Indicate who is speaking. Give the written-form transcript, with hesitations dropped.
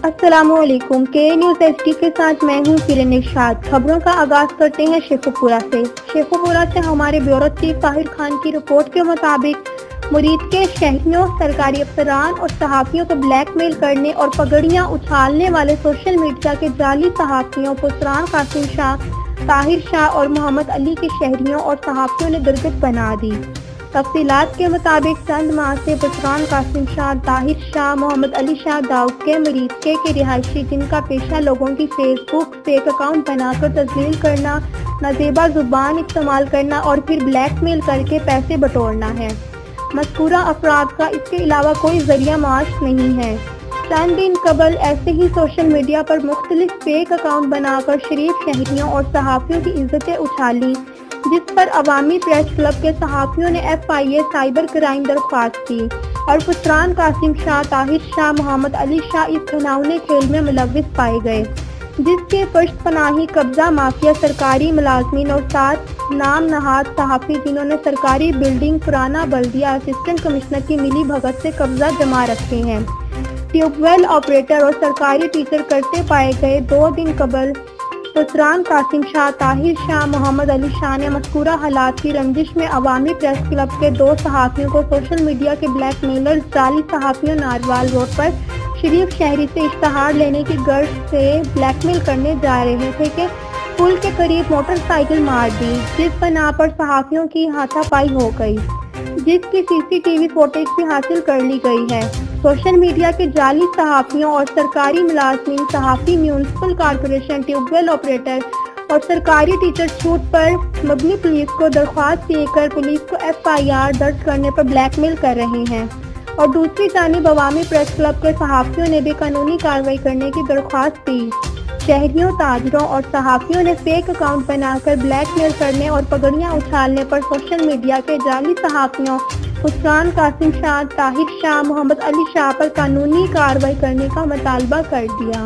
Speaker 1: السلام علیکم۔ کے نیوز ایچ ڈی کے ساتھ میں ہوں فرین ارشاد۔ خبروں کا آغاز کرتے ہیں شیخوپورہ سے۔ شیخوپورہ سے ہمارے بیورو چیف طاہر خان کی رپورٹ کے مطابق مرید کے شہریوں، سرکاری افسران اور صحافیوں کو بلیک میل کرنے اور پگڑیاں اچھالنے والے سوشل میڈیا کے جعلی صحافیوں پسران قاسم شاہ، طاہر شاہ اور محمد علی کے شہریوں اور صحافیوں نے درگت بنا دی۔ تفصیلات کے مطابق چند ماہ سے پسران قاسم شاہ، طاہر شاہ، محمد علی شاہ داؤد کے مرید کے رہائشی جن کا پیشہ لوگوں کی فیس بک فیک اکاؤنٹ بنا کر تذلیل کرنا، نازیبا زبان استعمال کرنا اور پھر بلیک میل کر کے پیسے بٹورنا ہے۔ مذکورہ افراد کا اس کے علاوہ کوئی ذریعہ معاش نہیں ہے۔ چند دن قبل ایسے ہی سوشل میڈیا پر مختلف فیک اکاؤنٹ بنا کر شریف شہریوں اور صحافیوں کی عزتیں اچھالی، جس پر عوامی پریس کلب کے صحافیوں نے FIA سائبر کرائم درخواست کی اور پسران قاسم شاہ، طاہر شاہ، محمد علی شاہ اس گھناؤنے کھیل میں ملوث پائے گئے، جس کے پشت پناہی قبضہ مافیا سرکاری ملازمین اور 7 نام نہاد صحافی جنہوں نے سرکاری بلڈنگ پرانا بلدیہ اسسٹنٹ کمشنر کی ملی بھگت سے قبضہ جما رکھے ہیں، ٹیوب ویل آپریٹر اور سرکاری ٹیچر کرتے پائے گئے۔ 2 دن قبل پسران قاسم شاہ، طاہر شاہ، محمد علی شاہ نے مذکورہ حالات کی رنجش میں عوامی پریس کلب کے 2 صحافیوں کو سوشل میڈیا کے بلیک میلرز جعلی صحافیوں ناروال روڈ پر شریف شہری سے اشتہار لینے کی غرض سے بلیک میل کرنے جا رہے تھے کہ پل کے قریب موٹر سائیکل مار دی، جس بنا پر صحافیوں کی ہاتھا پائی ہو گئی، جس کی CCTV فوٹیج بھی حاصل کر لی گئی ہے۔ سوشل میڈیا کے جعلی صحافیوں اور سرکاری ملازمین، صحافی، municipal corporation, tube well operator اور سرکاری ٹیچر چھوٹ پر مبنی پولیس کو درخواست دے کر پولیس کو FIR درج کرنے پر بلیک میل کر رہے ہیں، اور دوسری جانب عوامی پریس کلب کے صحافیوں نے بھی قانونی کارروائی کرنے کی درخواست دی۔ شہریوں، تاجروں اور صحافیوں نے فیک اکاؤنٹ بنا کر بلیک میل کرنے اور پگڑیاں اچھالنے پر سوشل میڈیا کے جعلی صحافیوں پسران قاسم شاہ، طاہر شاہ، محمد علی شاہ پر قانونی کارروائی کرنے کا مطالبہ کر دیا۔